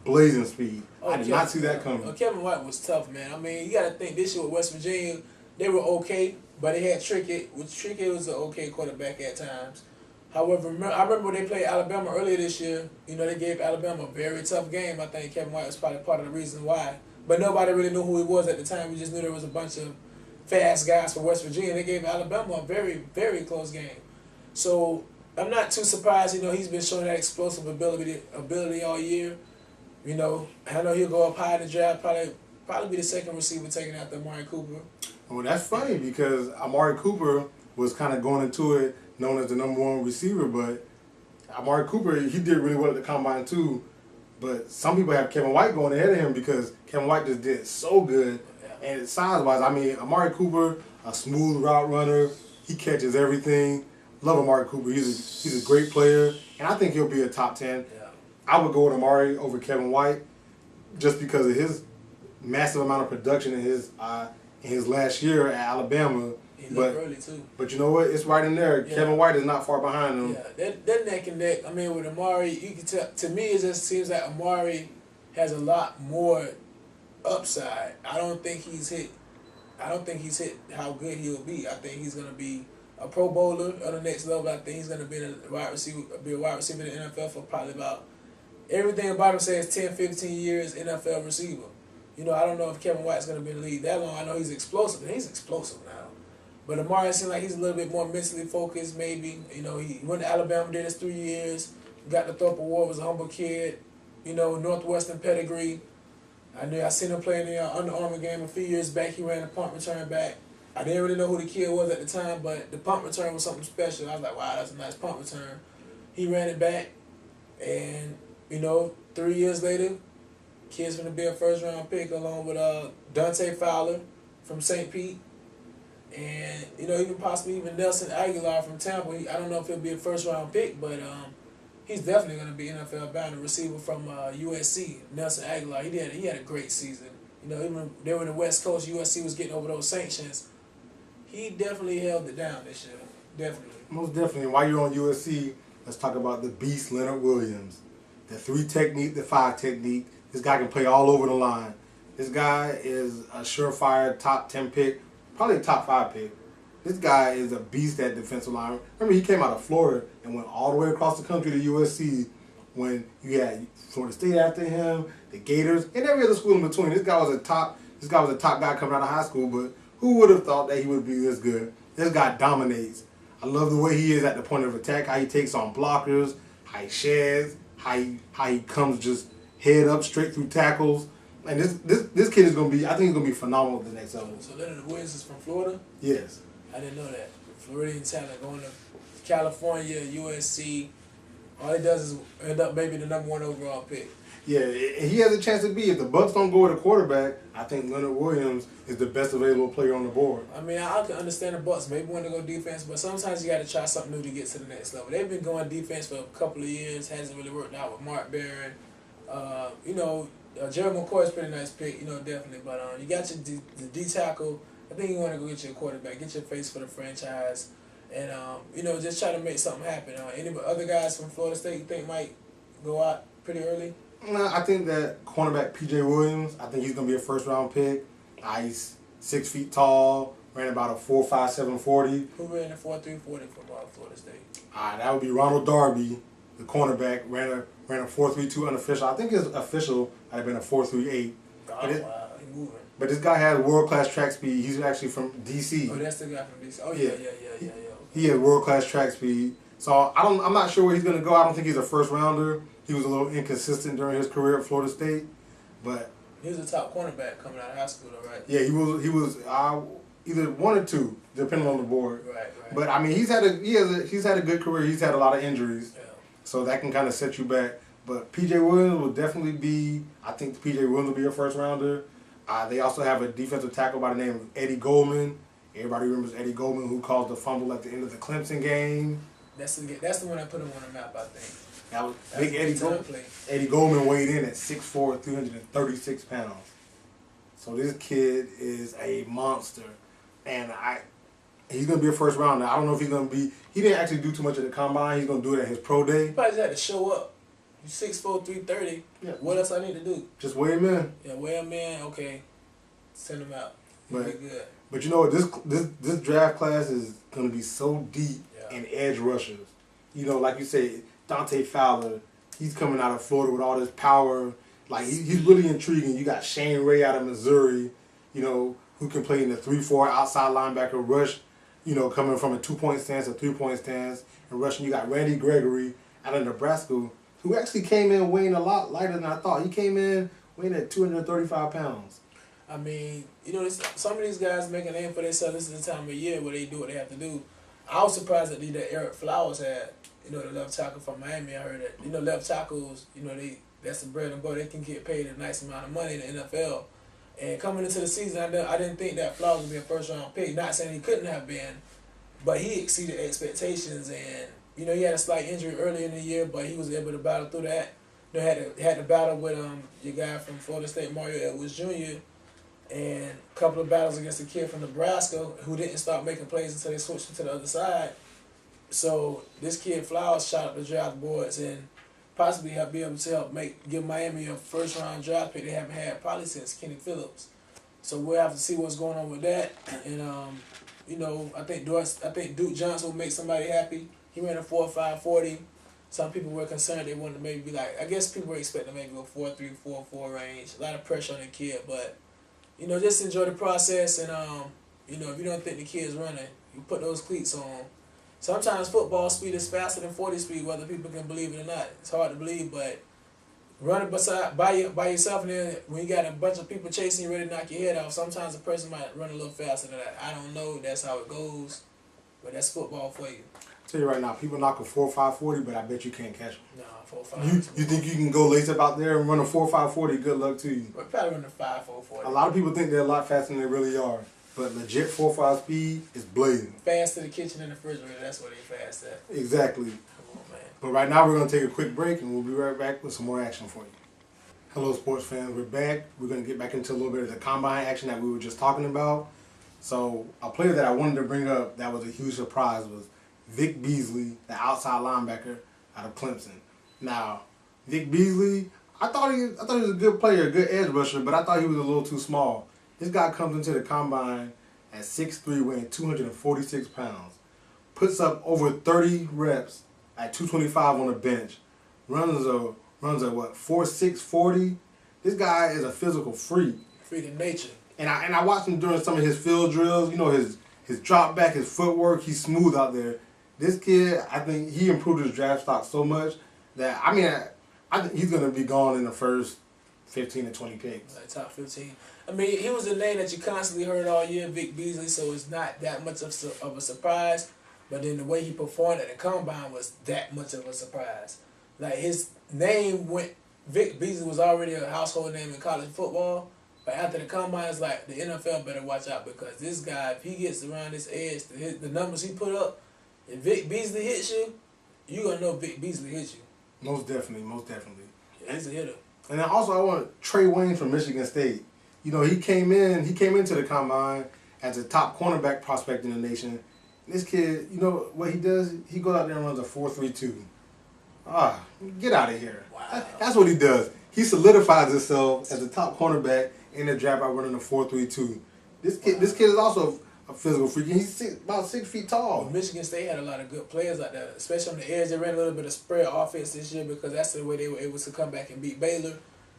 blazing speed. I did not see that coming. Kevin White was tough, man. I mean, you got to think this year with West Virginia, they were okay, but they had Trickett, which Trickett was an okay quarterback at times. However, I remember when they played Alabama earlier this year. You know, they gave Alabama a very tough game. I think Kevin White was probably part of the reason why. But nobody really knew who he was at the time. We just knew there was a bunch of fast guys for West Virginia. They gave Alabama a very, very close game. So I'm not too surprised. You know, he's been showing that explosive ability all year. You know, I know he'll go up high in the draft. Probably be the second receiver taken after Amari Cooper. Well, that's funny because Amari Cooper was kind of going into it known as the number 1 receiver, but Amari Cooper, he did really well at the combine too. But some people have Kevin White going ahead of him because Kevin White just did so good. And size-wise, I mean, Amari Cooper, a smooth route runner, he catches everything. Love Amari Cooper. He's a great player, and I think he'll be a top 10. Yeah. I would go with Amari over Kevin White just because of his massive amount of production in his last year at Alabama. He looked early too. But you know what? It's right in there. Yeah. Kevin White is not far behind him. Yeah, they're neck and neck. I mean, with Amari, you can tell. To me, it just seems like Amari has a lot more upside. I don't think he's hit how good he'll be. I think he's gonna be a Pro Bowler on the next level. I think he's gonna be a wide receiver in the NFL for probably about everything about him says 10, 15 years NFL receiver. You know, I don't know if Kevin White's gonna be in the league that long. I know he's explosive, and he's explosive now. But Amari seems like he's a little bit more mentally focused, maybe. You know, he went to Alabama, did his 3 years, got the Thorpe Award, was a humble kid, you know, Northwestern pedigree. I seen him play in the Under Armour game a few years back. He ran a punt return back. I didn't really know who the kid was at the time, but the punt return was something special. I was like, wow, that's a nice punt return. He ran it back, and, you know, 3 years later, kid's going to be a first-round pick along with Dante Fowler from St. Pete. And, you know, even Nelson Aguilar from Tampa. I don't know if he'll be a first-round pick, but he's definitely going to be NFL bound. A receiver from USC, Nelson Aguilar. He had a great season. You know, even they were in the West Coast. USC was getting over those sanctions. He definitely held it down this year. Definitely. Most definitely. While you're on USC, let's talk about the beast Leonard Williams. The 3 technique, the 5 technique. This guy can play all over the line. This guy is a surefire top 10 pick. Probably a top 5 pick. This guy is a beast at defensive line. Remember, he came out of Florida and went all the way across the country to USC when you had Florida State after him, the Gators, and every other school in between. This guy was a top guy coming out of high school, but who would have thought that he would be this good? This guy dominates. I love the way he is at the point of attack, how he takes on blockers, how he sheds, how he comes just head up straight through tackles. And this kid is going to be, I think he's going to be phenomenal at the next level. So Leonard Williams is from Florida? Yes. I didn't know that. Floridian talent going to California, USC. All he does is end up maybe the #1 overall pick. Yeah, he has a chance to be. If the Bucks don't go with a quarterback, I think Leonard Williams is the best available player on the board. I mean, I can understand the Bucks maybe want to go defense, but sometimes you got to try something new to get to the next level. They've been going defense for a couple of years, hasn't really worked out with Mark Barron. Jerry McCoy's pretty nice pick, definitely. But you got your D tackle. I think you want to go get your quarterback, get your face for the franchise, and just try to make something happen. Any other guys from Florida State you think might go out pretty early? No, I think that cornerback P.J. Williams, I think he's going to be a first-round pick. He's 6 feet tall, ran about a 4.57 40. Who ran a 4.3 40 from Florida State? That would be Ronald Darby, the cornerback, ran a 4.32 unofficial. I think his official had been a 4.38. Oh, wow, he's moving. But this guy has world-class track speed. He's actually from D.C. Oh, that's the guy from D.C. Oh, yeah. He has world-class track speed. So I'm not sure where he's going to go. I don't think he's a first-rounder. He was a little inconsistent during his career at Florida State, but he was a top cornerback coming out of high school, though, right? Yeah, he was either 1 or 2, depending on the board. Right. But I mean, he's had a good career. He's had a lot of injuries, yeah. So that can kind of set you back. But P.J. Williams will definitely be. I think P.J. Williams will be a first-rounder. They also have a defensive tackle by the name of Eddie Goldman. Everybody remembers Eddie Goldman, who caused the fumble at the end of the Clemson game. That's the one that put him on the map, I think. That was big Eddie Goldman. Eddie Goldman weighed in at 6'4", 336 pounds. So this kid is a monster, and he's gonna be a first rounder. I don't know if he's gonna be. He didn't actually do too much at the combine. He's gonna do it at his pro day. He probably just had to show up. He's 6'4", 330. Yeah. What else I need to do? Just weigh him in. Yeah, weigh him in. Okay, send him out. He'll be good. But you know what? This draft class is gonna be so deep in edge rushers. Like you say, Dante Fowler, he's coming out of Florida with all this power. Like, he's really intriguing. You got Shane Ray out of Missouri, who can play in the 3-4 outside linebacker rush, coming from a 2-point stance, a 3-point stance, and rushing. You got Randy Gregory out of Nebraska, who actually came in weighing a lot lighter than I thought. He came in weighing at 235 pounds. I mean, some of these guys make a name for themselves. This is the time of year where they do what they have to do. I was surprised that Eric Flowers had, the left tackle from Miami. I heard that, left tackles, that's the bread and butter. They can get paid a nice amount of money in the NFL. And coming into the season, I didn't think that Flowers would be a first-round pick. Not saying he couldn't have been, but he exceeded expectations. And, he had a slight injury early in the year, but he was able to battle through that. Had to battle with your guy from Florida State, Mario Edwards Jr., and a couple of battles against a kid from Nebraska who didn't start making plays until they switched to the other side. So this kid Flowers shot up the draft boards and possibly be able to give Miami a first-round draft pick they haven't had probably since Kenny Phillips. So we'll have to see what's going on with that. And I think Duke Johnson will make somebody happy. He ran a 4.5 40. Some people were concerned they wanted to maybe be I guess people were expecting maybe a 4.3, 4.4 range. A lot of pressure on the kid, but just enjoy the process. And if you don't think the kid's running, you put those cleats on. Sometimes football speed is faster than 40 speed, whether people can believe it or not. It's hard to believe, but running by yourself, and then when you got a bunch of people chasing you, ready to knock your head off, sometimes a person might run a little faster than that. I don't know. That's how it goes, but that's football for you. I'll tell you right now, people knock a 4.5 40, but I bet you can't catch them. Nah, 4.5. You think you can go lace up out there and run a 4.5 40? Good luck to you. We're probably running a 5.4 40. A lot of people think they're a lot faster than they really are. But legit 4.5 speed is blazing. Fast to the kitchen and the refrigerator, that's what they fast at. Exactly. Come on, man. But right now we're going to take a quick break and we'll be right back with some more action for you. Hello, sports fans. We're back. We're going to get back into a little bit of the combine action that we were just talking about. So a player that I wanted to bring up that was a huge surprise was Vic Beasley, the outside linebacker out of Clemson. Now, Vic Beasley, I thought he was a good player, a good edge rusher, but I thought he was a little too small. This guy comes into the combine at 6'3", weighing 246 pounds, puts up over 30 reps at 225 on the bench, runs a 4.6 40. This guy is a physical freak. Freak of nature. And I watched him during some of his field drills. His drop back, his footwork, he's smooth out there. This kid, I think he improved his draft stock so much that I think he's gonna be gone in the first 15 to 20 picks. Like top 15. I mean, he was a name that you constantly heard all year, Vic Beasley, so it's not that much of a surprise. But then the way he performed at the combine was that much of a surprise. like his name went. Vic Beasley was already a household name in college football, but after the combine, it's like the NFL better watch out because this guy, if he gets around this edge, the numbers he put up, if Vic Beasley hits you, you gonna know Vic Beasley hits you. Most definitely, most definitely. Yeah, he's a hitter. And then also I want Trey Waynes from Michigan State. You know, he came into the combine as a top cornerback prospect in the nation. This kid, you know what he does? He goes out there and runs a 4.32. Ah, get out of here. Wow. That's what he does. He solidifies himself as a top cornerback in the draft by running a 4.32. This kid is also a physical freak. He's about 6 feet tall. Well, Michigan State had a lot of good players like that, especially on the edge. They ran a little bit of spread offense this year because that's the way they were able to come back and beat Baylor.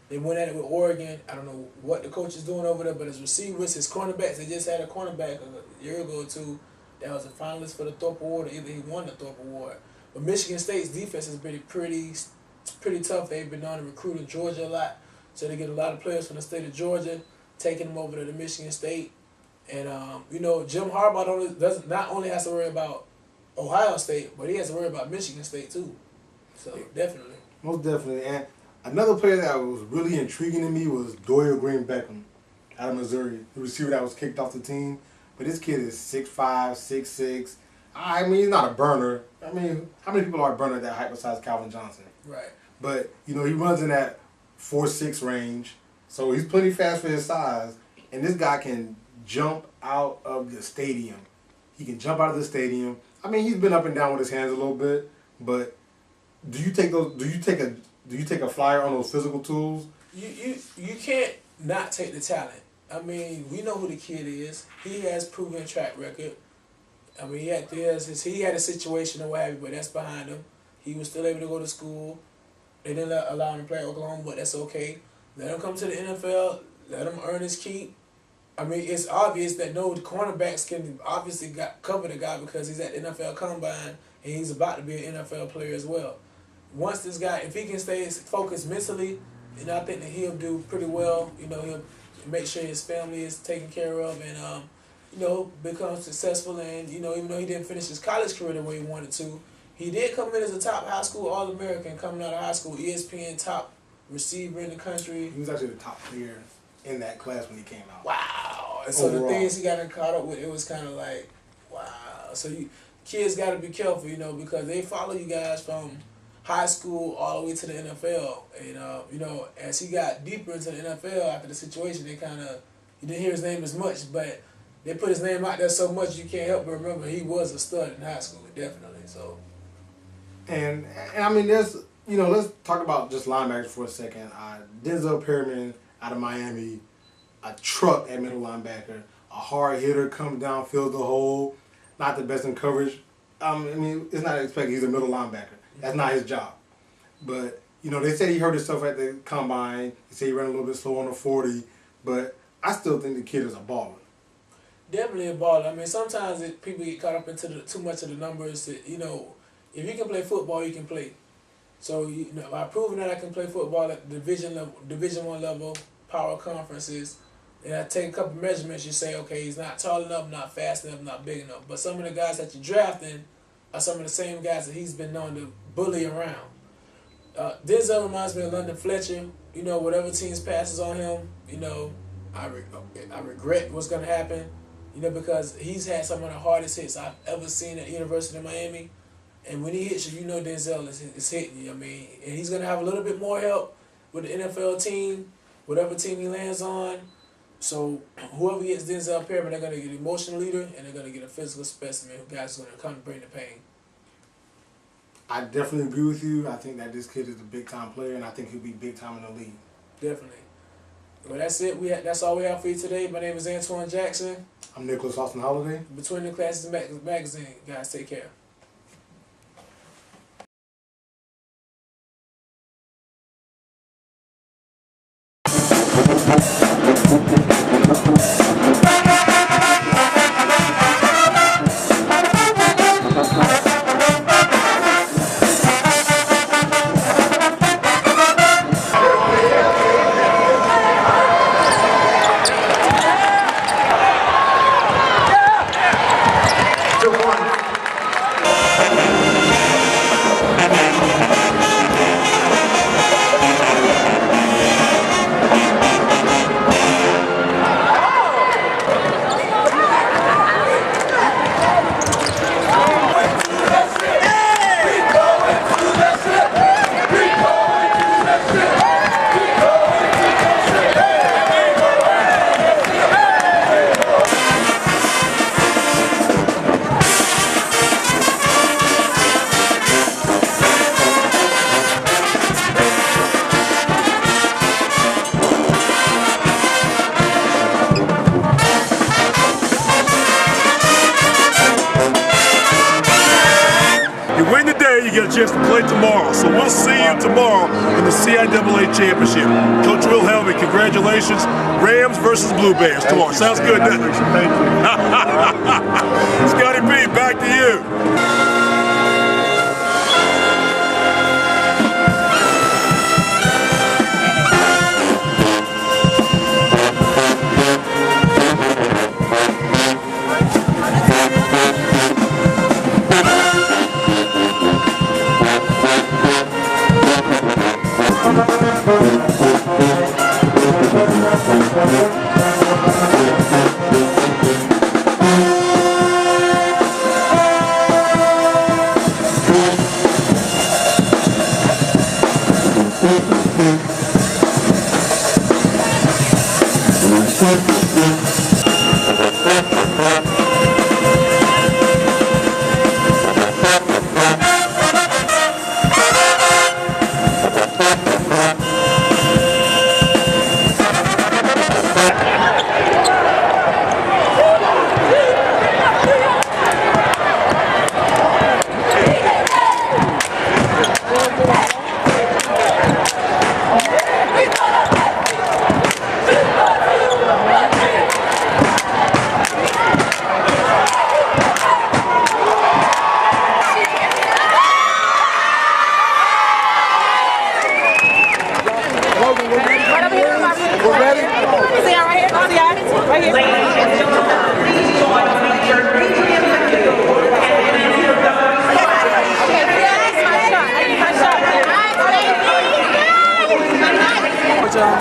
They went at it with Oregon. I don't know what the coach is doing over there, but his receivers, his cornerbacks, they just had a cornerback a year ago or two that was a finalist for the Thorpe Award, or either he won the Thorpe Award. But Michigan State's defense has been pretty tough. They've been on to recruit in Georgia a lot, so they get a lot of players from the state of Georgia, taking them over to the Michigan State. And you know, Jim Harbaugh not only has to worry about Ohio State, but he has to worry about Michigan State too. So definitely. Most definitely. And another player that was really intriguing to me was Doyle Green Beckham out of Missouri, the receiver that was kicked off the team. But this kid is 6'5", 6'6". I mean, he's not a burner. I mean, how many people are a burner at that height besides Calvin Johnson? Right. But, you know, he runs in that 4.6 range, so he's plenty fast for his size. And this guy can jump out of the stadium. He can jump out of the stadium. I mean, he's been up and down with his hands a little bit, but do you take a flyer on those physical tools? You can't not take the talent. I mean, we know who the kid is. He has proven track record. I mean, he had a situation or what have you, but that's behind him. He was still able to go to school. They didn't allow him to play at Oklahoma, but that's okay. Let him come to the NFL. Let him earn his keep. I mean, it's obvious that no cornerbacks can obviously cover the guy because he's at the NFL Combine and he's about to be an NFL player as well. Once this guy, if he can stay focused mentally, and I think that he'll do pretty well. You know, he'll make sure his family is taken care of and, you know, become successful. And, you know, even though he didn't finish his college career the way he wanted to, he did come in as a top high school All-American coming out of high school, ESPN top receiver in the country. He was actually the top player in that class when he came out. Wow. And so overall, the things he got caught up with, it was kind of like, wow. So kids got to be careful, you know, because they follow you guys from high school all the way to the NFL. And, you know, as he got deeper into the NFL after the situation, you didn't hear his name as much, but they put his name out there so much you can't help but remember he was a stud in high school, definitely. So. And I mean, let's talk about just linebackers for a second. Denzel Perryman out of Miami, a truck at middle linebacker, a hard hitter, comes down, fills the hole, not the best in coverage. I mean, it's not expected. He's a middle linebacker. That's not his job. But, you know, they say he hurt himself at the combine. They say he ran a little bit slow on the 40. But I still think the kid is a baller. Definitely a baller. I mean, sometimes people get caught up into too much of the numbers. That, you know, if you can play football, you can play. So, you know, by proving that I can play football at Division I level, power conferences, and I take a couple measurements, you say, okay, he's not tall enough, not fast enough, not big enough. But some of the guys that you're drafting are some of the same guys that he's been known to bully around. Denzel reminds me of London Fletcher. You know, whatever teams passes on him, you know, I regret what's going to happen, you know, because he's had some of the hardest hits I've ever seen at University of Miami. And when he hits you, you know Denzel is hitting you. I mean, and he's going to have a little bit more help with the NFL team, whatever team he lands on. So whoever gets Denzel Perryman, they're going to get an emotional leader and they're going to get a physical specimen who guys going to come and bring the pain. I definitely agree with you. I think that this kid is a big-time player, and I think he'll be big-time in the league. Definitely. Well, that's it. That's all we have for you today. My name is Antoine Jackson. I'm Nicholas Austin Holiday. Between the Classes Magazine. Guys, take care. chance to play tomorrow. So we'll see you tomorrow in the CIAA championship. Coach Will Helmy, congratulations. Rams versus Blue Bears tomorrow. Sounds good, doesn't it? Thank you. Scotty B, back to you.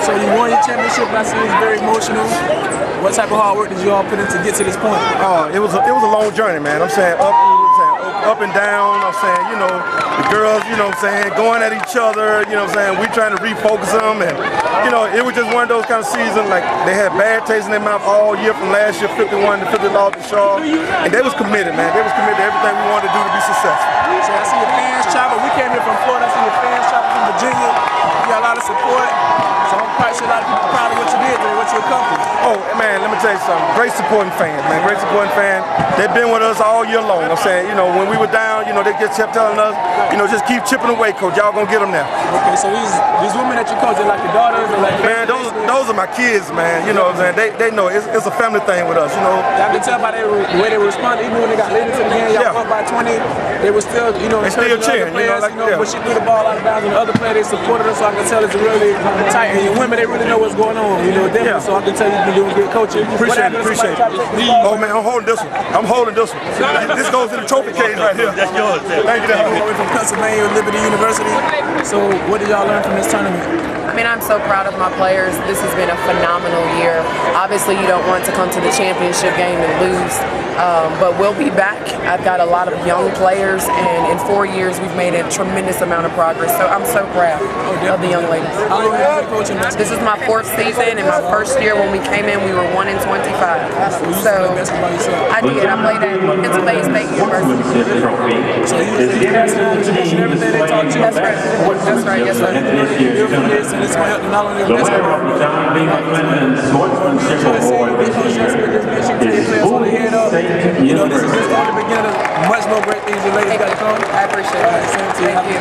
So you won your championship. I see it's very emotional. What type of hard work did you all put in to get to this point? It was a long journey, man. I'm saying up and down. I'm saying, you know, the girls, you know what I'm saying, going at each other, you know what I'm saying, we trying to refocus them, and, you know, it was just one of those kind of seasons, like, they had bad taste in their mouth all year from last year, 51 to 50 lost to Shaw, and they was committed, man. They was committed to everything we wanted to do to be successful. So I see your fans travel. We came here from Florida. I see your fans travel from Virginia. You got a lot of support. So I'm quite sure a lot of people are proud of what you did today, what you accomplished. Oh, man, let me tell you something. Great supporting fans, man. Great supporting fans. They've been with us all year long. I'm saying, you know, when we were down, you know, they just kept telling us, you know, just keep chipping away, coach. Y'all gonna get them now. Okay, so these women that you coach, they're like your daughters? Or like man, those are my kids, man. You know what I'm saying? They know it's a family thing with us, you know. Y'all can tell by the way they responded, even when they got late into the game, y'all up by 20, they were still, you know, they still cheering, players, but she threw the ball out of bounds, and the other player, they supported us, so I can tell it's really tight. And your women, they really know what's going on, you know, definitely, so I can tell you've been doing good coaching. Appreciate it. Oh, man, I'm holding this one. This goes in the trophy case right here. That's yours. Thank you. We're from Pennsylvania, Liberty University. So what did y'all learn from this tournament? I mean, I'm so proud of my players. This has been a phenomenal year. Obviously, you don't want to come to the championship game and lose, but we'll be back. I've got a lot of young players, and in 4 years, we've made a tremendous amount of progress. So I'm so proud of the young ladies. How long have you been coaching basketball? This is my 4th season, and my first year when we came in, we were 1-25. So I did. I played at Pennsylvania State University. So you was in basketball, tradition, everything they taught you? That's right. That's right. Yes, sir. It's going to help you not only in basketball. You know, this is just the beginning of much more great things you ladies got to come. I appreciate it. Thank you.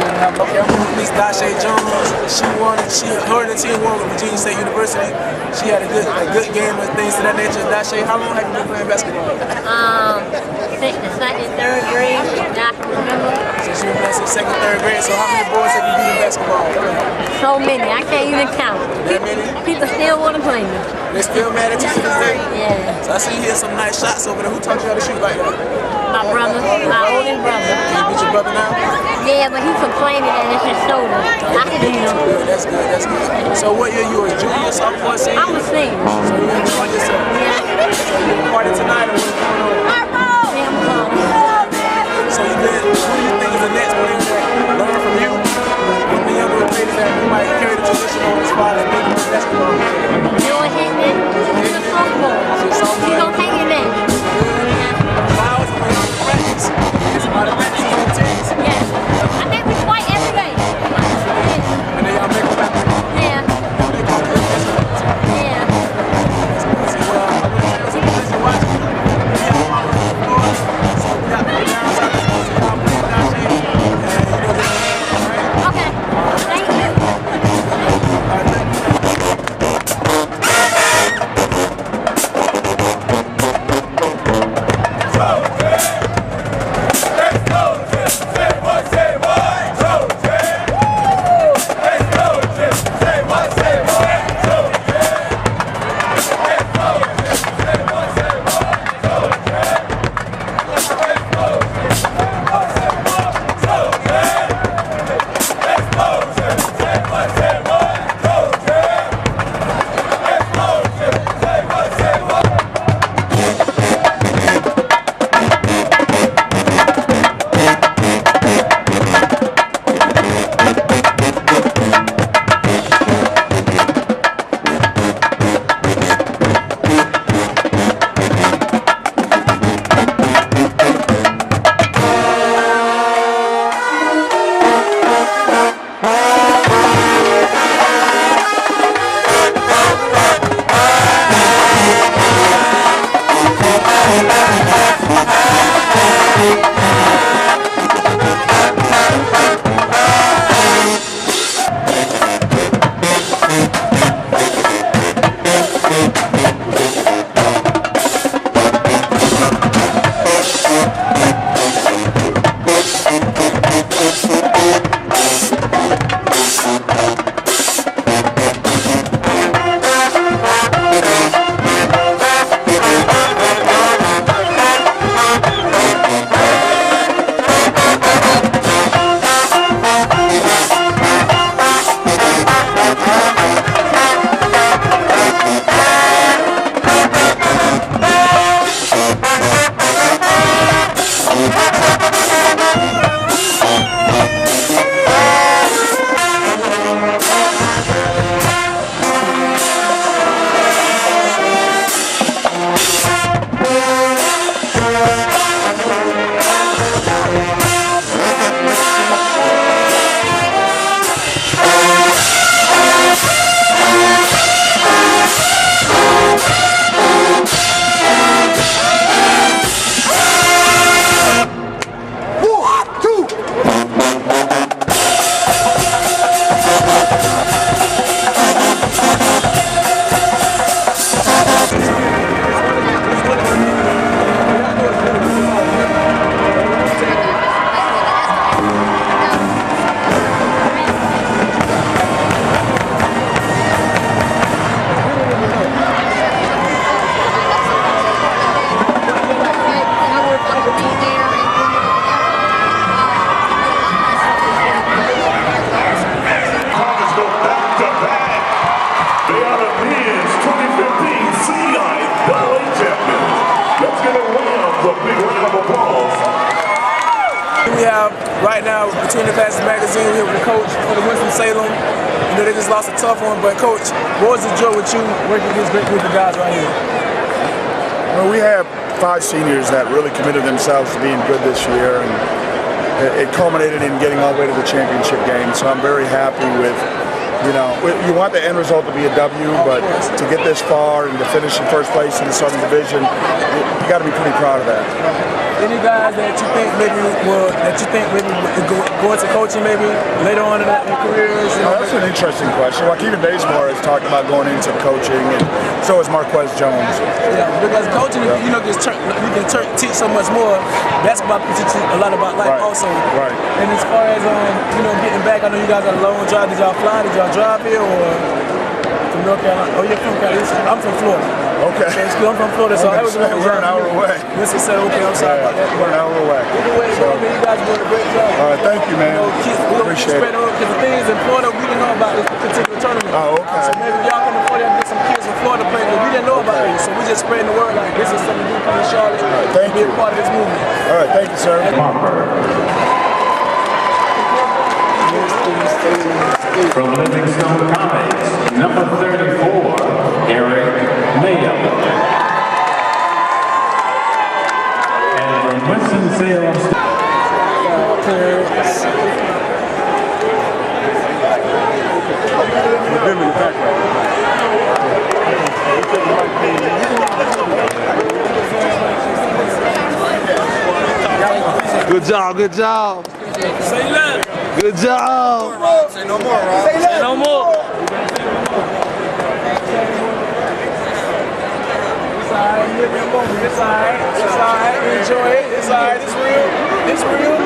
Miss Dashae Jones, her and the team won with Virginia State University. She had a good game and things to that nature. Dashae, how long have you been playing basketball? Second, third grade, I can remember. Since you've been in second, third grade, so how many boys have you beat in basketball? So many, I can't even count. That many? People still want to play me. They still mad at you to this day? Yeah. So I see you hit some nice shots over there. Who taught you how to shoot like that? My brother, my older brother. Can you beat your brother now? Yeah, but he's complaining that it's his shoulder. I can beat him. That's good. So what year you were? Junior, sophomore, senior? I'm a senior. So you enjoying yourself? Yeah. So you party tonight or what's going on? Yeah, I'm going. So who do you think is the next player that learn from you? From the younger ladies that you might carry the tradition on as far as making the basketball? Joy Hickman, he's a sophomore. He's going to take it next. Miles and practice. It's about practice on teams. Yeah. I think we fight every day. And then y'all make them back. Yeah. Yeah. Between the Passes magazine. We're here with the coach for the Winston-Salem. You know, they just lost a tough one, but coach, what was the joy with you working with this great group of guys right here? Well, we have 5 seniors that really committed themselves to being good this year, and it culminated in getting all the way to the championship game. So I'm very happy with, you know, you want the end result to be a W, but to get this far and to finish in first place in the Southern Division, you got to be pretty proud of that. Any guys that you think maybe will go into coaching maybe later on in their careers? You know? That's an interesting question. Joaquin Bazemore has talked about going into coaching, and so has Marquez Jones. Yeah, because coaching, you know, you can teach so much more. Basketball can teach you a lot about life also. Right. And as far as you know, getting back, I know you guys got a long drive. Did y'all fly? Did y'all drive here or from North Carolina? Oh, you're from Carolina. I'm from Florida. Okay. So I'm from Florida, so I was going to we're an hour away. Winston said, okay, I'm sorry about that. We're an hour away. Either way, so, you guys are doing a great job. All right, thank you, man. We don't Appreciate it. Because the thing is, in Florida, we didn't know about this particular tournament. Oh, okay. So maybe y'all come to Florida and get some kids from Florida playing, but we didn't know about this. So we just spreading the word like this is something we come to Charlotte thank be you. a part of this movement. All right, thank you, sir. From Livingstone Comics, number 34, Eric Mayo. And from Winston-Salem. Good job, good job. Say less. Good job. Say no more, Rob. Say no more. It's alright, live your moment. It's alright. It's alright. Enjoy it. It's alright. It's real. It's real.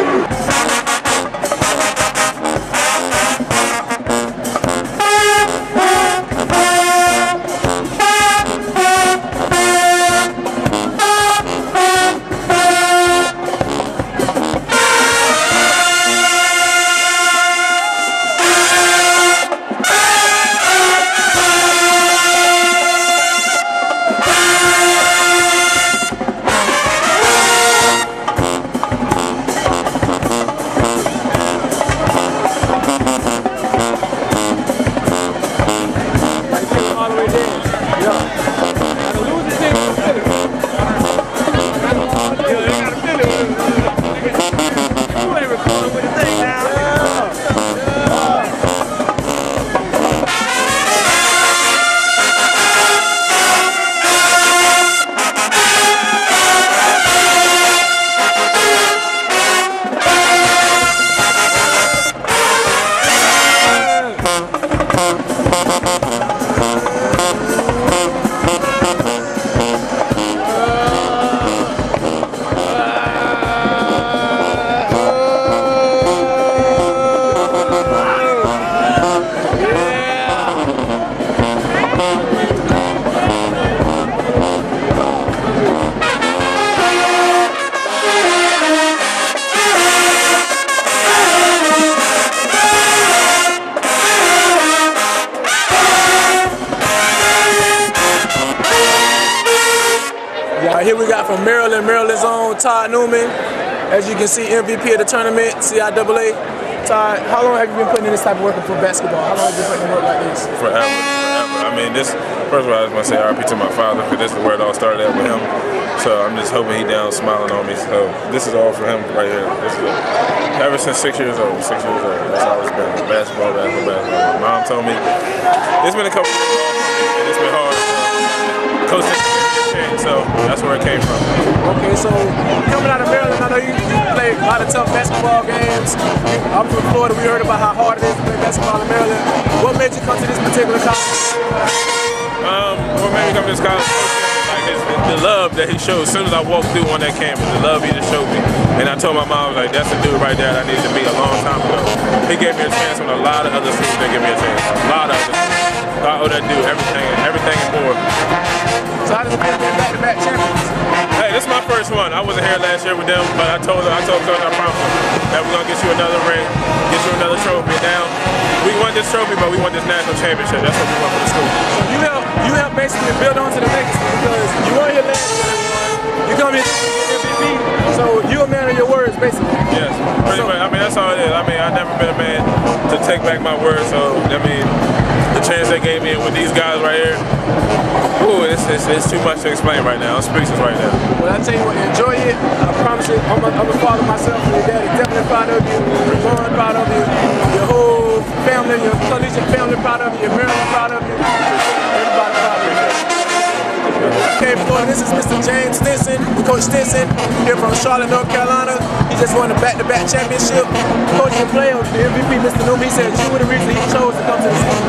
Here we got from Maryland, Maryland's own Todd Newman. As you can see, MVP of the tournament, CIAA. Todd, how long have you been putting in this type of work for basketball? How long have you been putting in work like this? Forever. I mean, first of all, I just want to say RIP to my father, because this is where it all started at with him. So I'm just hoping he down smiling on me. So this is all for him right here. This is ever since 6 years old. 6 years old. That's all it's been. Basketball. My mom told me it's been a couple years off, and it's been hard. Coach didn't give me a chance, so that's where it came from. Okay, so coming out of Maryland, I know you play a lot of tough basketball games. I'm from Florida. We heard about how hard it is to play basketball in Maryland. What made you come to this particular college? What made me come to this college? The love that he showed as soon as I walked through on that campus, the love he just showed me. And I told my mom, like, that's the dude right there that I needed to meet a long time ago. He gave me a chance when a lot of other students didn't give me a chance. A lot of other students. I owe that dude everything and more. So how does it feel to be back-to-back champions? Hey, this is my first one. I wasn't here last year with them, but I told Coach, I promised him that we're gonna get you another ring, get you another trophy. Now, we want this trophy, but we want this national championship. That's what we want for the school. So you help basically build on to the legacy, because you weren't here last year, You come here to MVP, so you a man of your words, basically. Yes, pretty much. I mean, that's all it is. I mean, I've never been a man to take back my word, so, I mean, the chance they gave me with these guys right here, ooh, it's too much to explain right now. I'm speechless right now. Well, I tell you what, enjoy it. I promise you, I'm a father myself, and your dad is definitely proud of you, Ron proud of you, your whole family, your collegiate family proud of you, your Maryland proud of you, everybody proud of you. Okay, Florida, this is Mr. James Stinson, Coach Stinson, here from Charlotte, North Carolina. He just won a back-to-back championship. Coach and player, the MVP, Mr. Newman, he said you were the reason he chose to come to the city.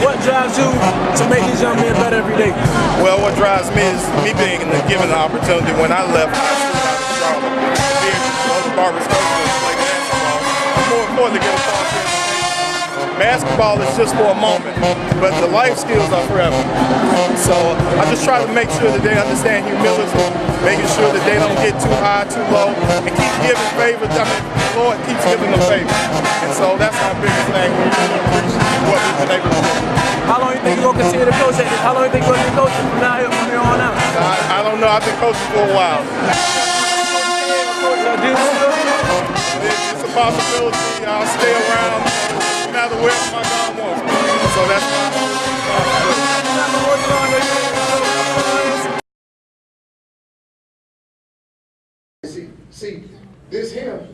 What drives you to make these young men better every day? Well, what drives me is me being given the opportunity when I left Charlotte, being the Barbara Stokes to play basketball. It's more important to get a ball. Basketball is just for a moment, but the life skills are forever. So I just try to make sure that they understand humility, making sure that they don't get too high, too low, and keep giving favors. I mean, the Lord keeps giving them favors. And so that's my biggest thing when you appreciate what we've been able to do. How long do you think you're going to continue to coach at this? How long do you think you're going to be coaching from now from here on out? I don't know. I've been coaching for a while. It's a possibility. I'll stay around no matter where my God wants me. So that's my See, this here,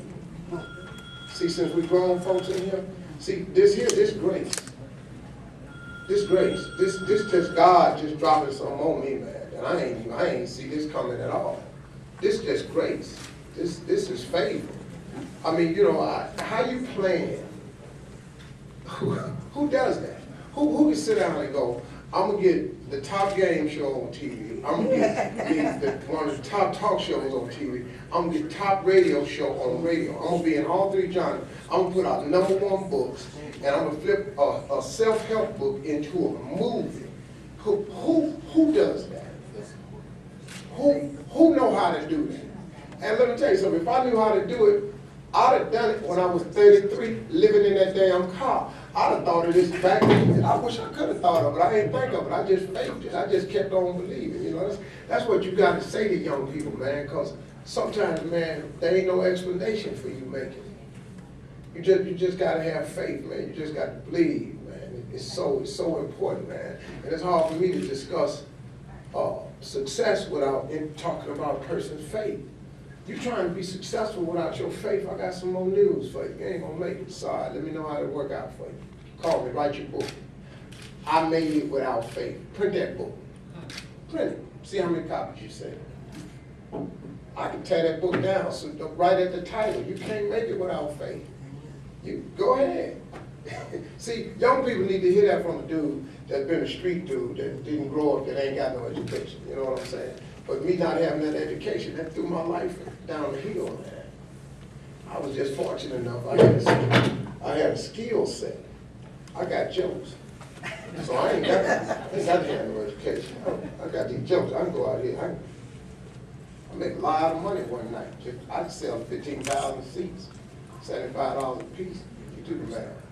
see, since we grown folks in here, see, this here, this grace, this just God just dropping something on me, man, and I ain't see this coming at all. This just grace. This is favor. I mean, you know, how you playing? Who does that? Who can sit down and go, I'm gonna get the top game show on TV. I'm gonna get one of the top talk shows on TV. I'm gonna get top radio show on radio. I'm gonna be in all three genres. I'm gonna put out #1 books, and I'm gonna flip a self-help book into a movie. Who does that? Who know how to do that? And let me tell you something. If I knew how to do it, I'd have done it when I was 33, living in that damn car. I'd have thought of this back then. I wish I could have thought of it. I didn't think of it. I just faked it. I just kept on believing. You know, that's what you got to say to young people, man. Because sometimes, man, there ain't no explanation for you making it. You just got to have faith, man. You just got to believe, man. It's so important, man. And it's hard for me to discuss success without talking about a person's faith. You're trying to be successful without your faith. I got some more news for you. You ain't gonna make it. Sorry. Let me know how to work out for you. Call me. Write your book. I made it without faith. Print that book. Print it. See how many copies you sell. I can tear that book down. So right at the title, you can't make it without faith. You go ahead. See, young people need to hear that from a dude that's been a street dude that didn't grow up, that ain't got no education. You know what I'm saying? But me not having that education, that threw my life down the hill, man. I was just fortunate enough. I had a skill set. I got jokes. So I ain't got to have no education. I got these jokes. I can go out here. I make a lot of money one night. I can sell 15,000 seats, $75 a piece. You do the math.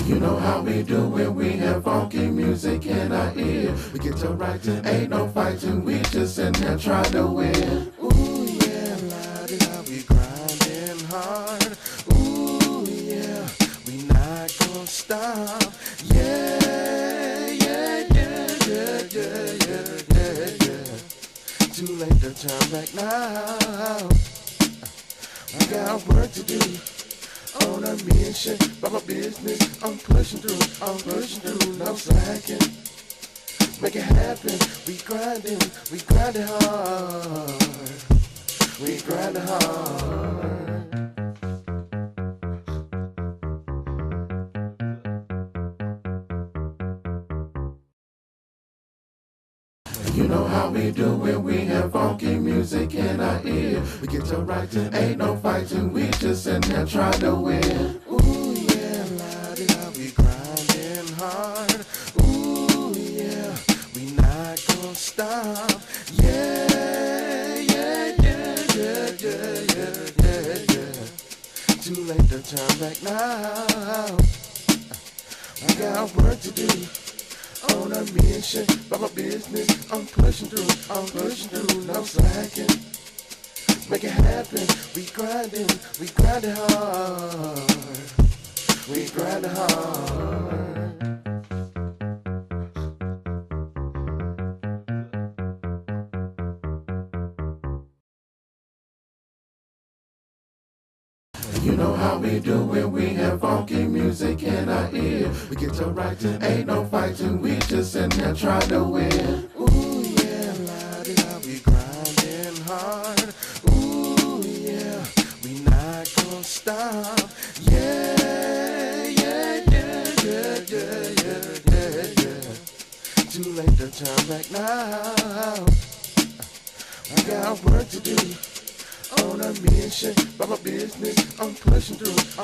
You know how we do it, we have funky music in our ear. We get to writing, ain't no fighting, we just in there trying to win. Ooh yeah, la-di-da, we grinding hard. Ooh yeah, we not gonna stop. Yeah, yeah, yeah, yeah, yeah, yeah, yeah, yeah. Too late to turn back now. We got work to do. On a mission, by my business, I'm pushing through, no slacking. Make it happen, we grinding hard, we grinding hard. You know how we do it, we have funky music in our ear. We get to writing, ain't no fighting, we just in there trying to win. Ooh yeah, la-di-da, we grinding hard. Ooh yeah, we not gonna stop. Yeah, yeah, yeah, yeah, yeah, yeah, yeah, yeah. Too late to turn back now. We got work to do. On a mission, by my business, I'm pushing through, no slacking. Make it happen, we grinding hard. We grinding hard. You know how we do when we have funky music in our ear. We get to writing, ain't no fighting, we just in there trying to win. Ooh yeah, la-di-da, we grinding hard. Ooh yeah, we not gonna stop. Yeah. Too late to turn back now. I got work to do. On a mission, by my business, I'm pushing through,